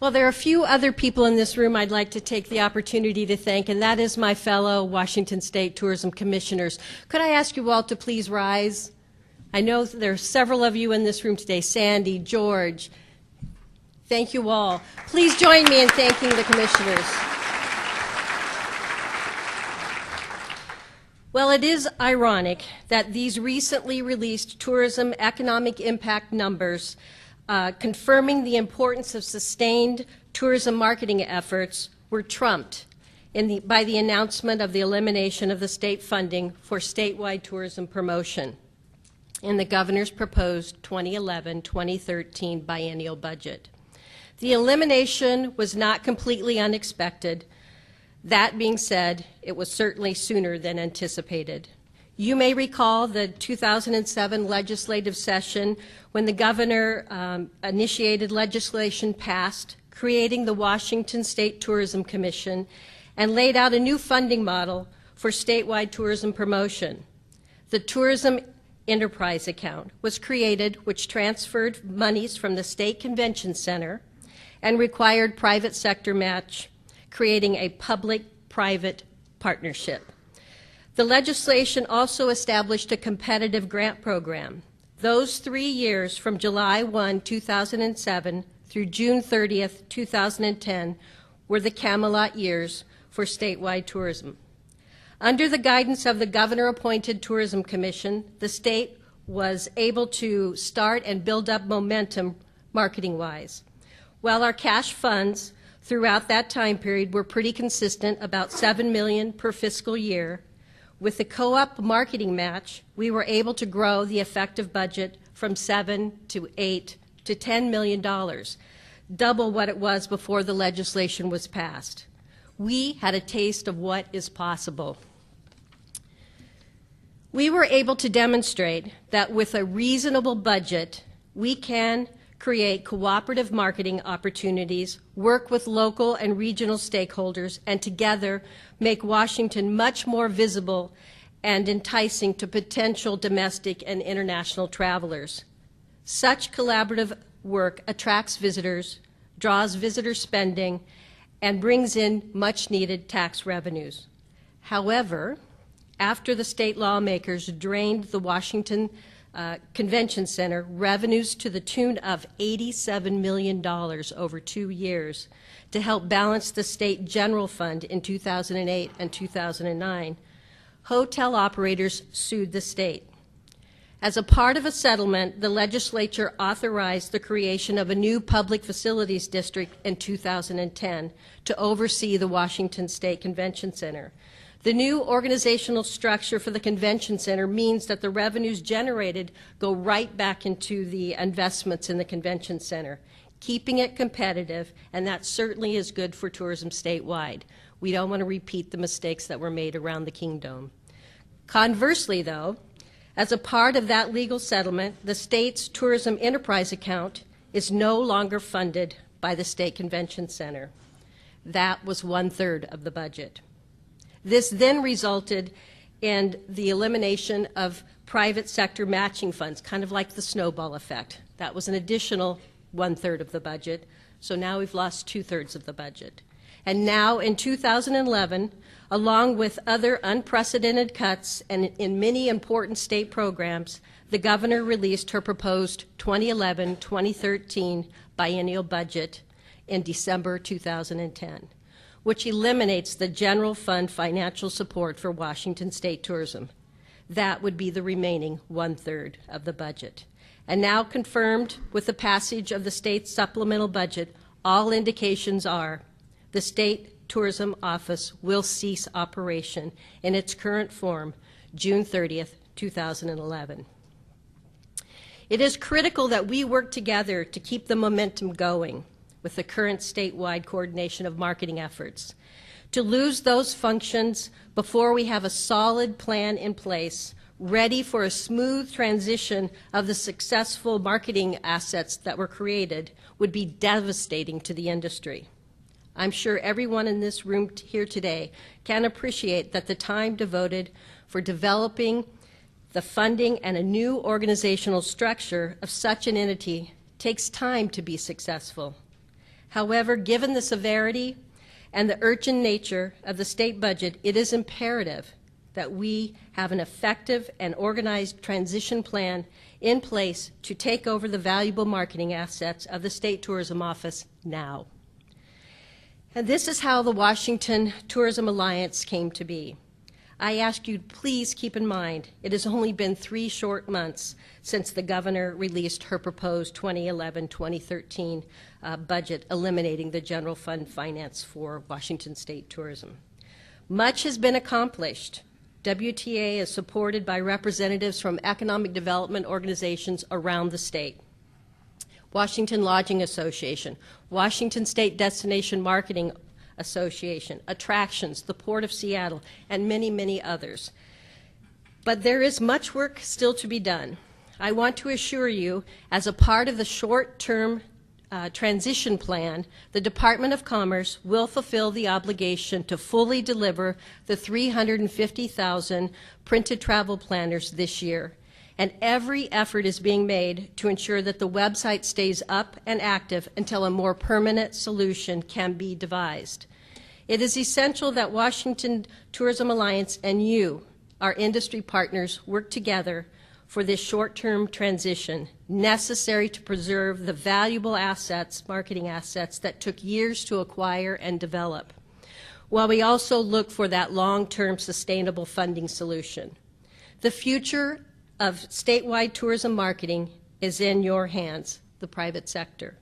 Well, there are a few other people in this room I'd like to take the opportunity to thank, and that is my fellow Washington State Tourism Commissioners. Could I ask you all to please rise? I know there are several of you in this room today, Sandy, George. Thank you all. Please join me in thanking the commissioners. Well, it is ironic that these recently released tourism economic impact numbers confirming the importance of sustained tourism marketing efforts were trumped by the announcement of the elimination of the state funding for statewide tourism promotion in the governor's proposed 2011-2013 biennial budget. The elimination was not completely unexpected. That being said, it was certainly sooner than anticipated. You may recall the 2007 legislative session when the governor initiated legislation passed, creating the Washington State Tourism Commission, and laid out a new funding model for statewide tourism promotion. The Tourism Enterprise Account was created, which transferred monies from the State Convention Center and required private sector match, creating a public-private partnership. The legislation also established a competitive grant program. Those 3 years from July 1, 2007 through June 30th, 2010 were the Camelot years for statewide tourism. Under the guidance of the governor-appointed Tourism Commission, the state was able to start and build up momentum marketing-wise. While our cash funds throughout that time period were pretty consistent, about $7 million per fiscal year, with the co-op marketing match, we were able to grow the effective budget from $7 to $8 to $10 million, double what it was before the legislation was passed. We had a taste of what is possible. We were able to demonstrate that with a reasonable budget, we can create cooperative marketing opportunities, work with local and regional stakeholders, and together make Washington much more visible and enticing to potential domestic and international travelers. Such collaborative work attracts visitors, draws visitor spending, and brings in much-needed tax revenues. However, after the state lawmakers drained the Washington Convention Center revenues to the tune of $87 million over 2 years to help balance the state general fund in 2008 and 2009, hotel operators sued the state. As a part of a settlement, the legislature authorized the creation of a new public facilities district in 2010 to oversee the Washington State Convention Center. The new organizational structure for the Convention Center means that the revenues generated go right back into the investments in the Convention Center, keeping it competitive, and that certainly is good for tourism statewide. We don't want to repeat the mistakes that were made around the Kingdom. Conversely, though, as a part of that legal settlement, the state's Tourism Enterprise Account is no longer funded by the State Convention Center. That was 1/3 of the budget. This then resulted in the elimination of private sector matching funds, kind of like the snowball effect. That was an additional 1/3 of the budget, so now we've lost 2/3 of the budget. And now in 2011, along with other unprecedented cuts and in many important state programs, the governor released her proposed 2011-2013 biennial budget in December 2010. Which eliminates the general fund financial support for Washington State tourism. That would be the remaining 1/3 of the budget. And now confirmed with the passage of the state's supplemental budget, all indications are the State Tourism Office will cease operation in its current form June 30th, 2011. It is critical that we work together to keep the momentum going with the current statewide coordination of marketing efforts. To lose those functions before we have a solid plan in place, ready for a smooth transition of the successful marketing assets that were created, would be devastating to the industry. I'm sure everyone in this room here today can appreciate that the time devoted for developing the funding and a new organizational structure of such an entity takes time to be successful. However, given the severity and the urgent nature of the state budget, it is imperative that we have an effective and organized transition plan in place to take over the valuable marketing assets of the State Tourism Office now. And this is how the Washington Tourism Alliance came to be. I ask you to please keep in mind, it has only been 3 short months since the governor released her proposed 2011-2013 budget, eliminating the general fund finance for Washington State tourism. Much has been accomplished. WTA is supported by representatives from economic development organizations around the state. Washington Lodging Association, Washington State Destination Marketing Association, Attractions, the Port of Seattle, and many, many others. But there is much work still to be done. I want to assure you, as a part of the short-term transition plan, the Department of Commerce will fulfill the obligation to fully deliver the 350,000 printed travel planners this year. And every effort is being made to ensure that the website stays up and active until a more permanent solution can be devised. It is essential that Washington Tourism Alliance and you, our industry partners, work together for this short-term transition necessary to preserve the valuable assets, marketing assets, that took years to acquire and develop, while we also look for that long-term sustainable funding solution. The future of statewide tourism marketing is in your hands, the private sector.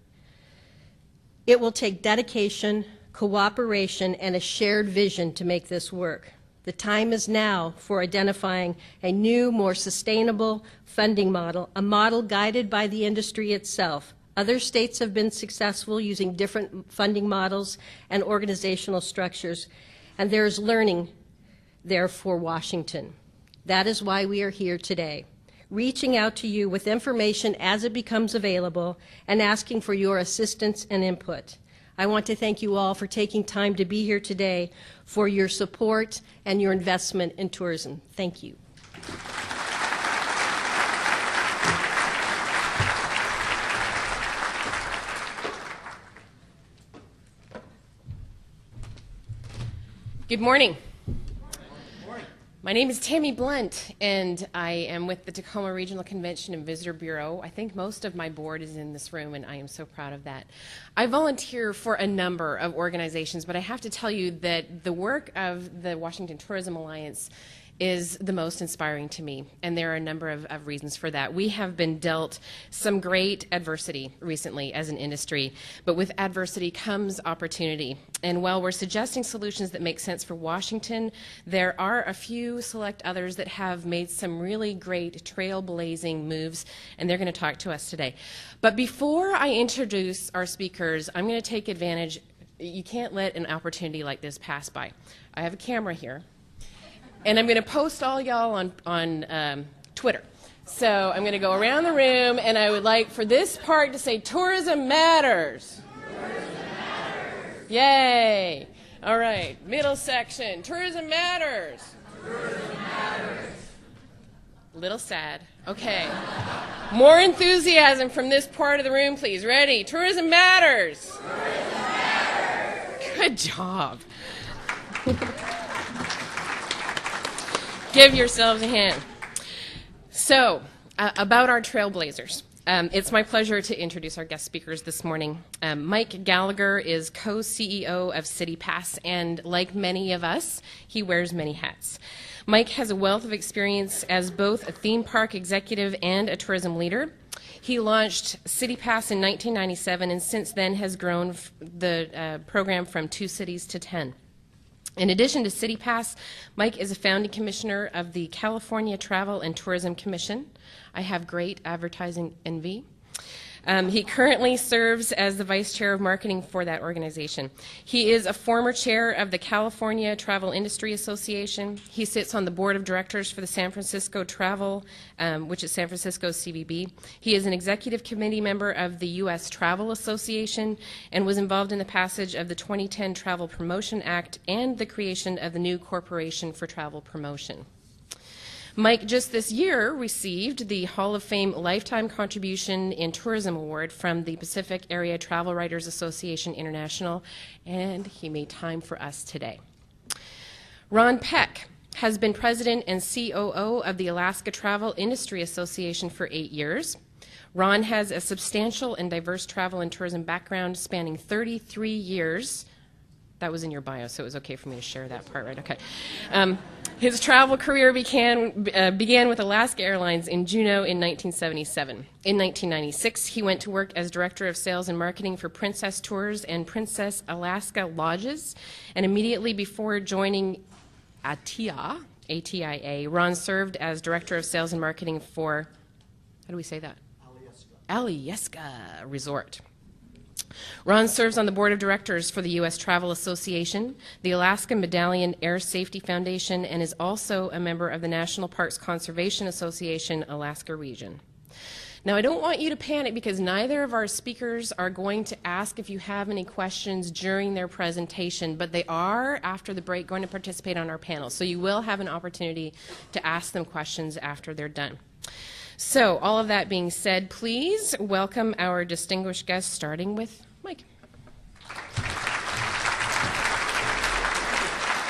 It will take dedication, cooperation, and a shared vision to make this work. The time is now for identifying a new, more sustainable funding model, a model guided by the industry itself. Other states have been successful using different funding models and organizational structures, and there is learning there for Washington. That is why we are here today, reaching out to you with information as it becomes available and asking for your assistance and input. I want to thank you all for taking time to be here today, for your support and your investment in tourism. Thank you. Good morning. My name is Tammy Blunt, and I am with the Tacoma Regional Convention and Visitor Bureau. I think most of my board is in this room, and I am so proud of that. I volunteer for a number of organizations, but I have to tell you that the work of the Washington Tourism Alliance is the most inspiring to me, and there are a number of reasons for that. We have been dealt some great adversity recently as an industry, but with adversity comes opportunity. And while we're suggesting solutions that make sense for Washington, there are a few select others that have made some really great trailblazing moves, and they're going to talk to us today. But before I introduce our speakers, I'm going to take advantage. You can't let an opportunity like this pass by. I have a camera here, and I'm going to post all y'all on Twitter. So I'm going to go around the room, and I would like for this part to say, "Tourism matters." Tourism matters. Yay. All right, middle section. Tourism matters. Tourism matters. Little sad. Okay. More enthusiasm from this part of the room, please. Ready? Tourism matters. Tourism matters. Good job. Give yourselves a hand. So, about our trailblazers. It's my pleasure to introduce our guest speakers this morning. Mike Gallagher is co-CEO of CityPass, and like many of us, he wears many hats. Mike has a wealth of experience as both a theme park executive and a tourism leader. He launched CityPass in 1997, and since then has grown the program from 2 cities to 10. In addition to CityPass, Mike is a founding commissioner of the California Travel and Tourism Commission. I have great advertising envy. He currently serves as the vice chair of marketing for that organization. He is a former chair of the California Travel Industry Association. He sits on the board of directors for the San Francisco Travel, which is San Francisco CVB. He is an executive committee member of the U.S. Travel Association and was involved in the passage of the 2010 Travel Promotion Act and the creation of the new Corporation for Travel Promotion. Mike just this year received the Hall of Fame Lifetime Contribution in Tourism Award from the Pacific Area Travel Writers Association International, and he made time for us today. Ron Peck has been president and COO of the Alaska Travel Industry Association for 8 years. Ron has a substantial and diverse travel and tourism background spanning 33 years. That was in your bio, so it was okay for me to share that part, right? Okay. His travel career began with Alaska Airlines in Juneau in 1977. In 1996, he went to work as Director of Sales and Marketing for Princess Tours and Princess Alaska Lodges, and immediately before joining ATIA, A-T-I-A, Ron served as Director of Sales and Marketing for, how do we say that? Alyeska Resort. Ron serves on the board of directors for the U.S. Travel Association, the Alaska Medallion Air Safety Foundation, and is also a member of the National Parks Conservation Association Alaska Region. Now, I don't want you to panic because neither of our speakers are going to ask if you have any questions during their presentation, but they are, after the break, going to participate on our panel. So you will have an opportunity to ask them questions after they're done. So, all of that being said, please welcome our distinguished guests, starting with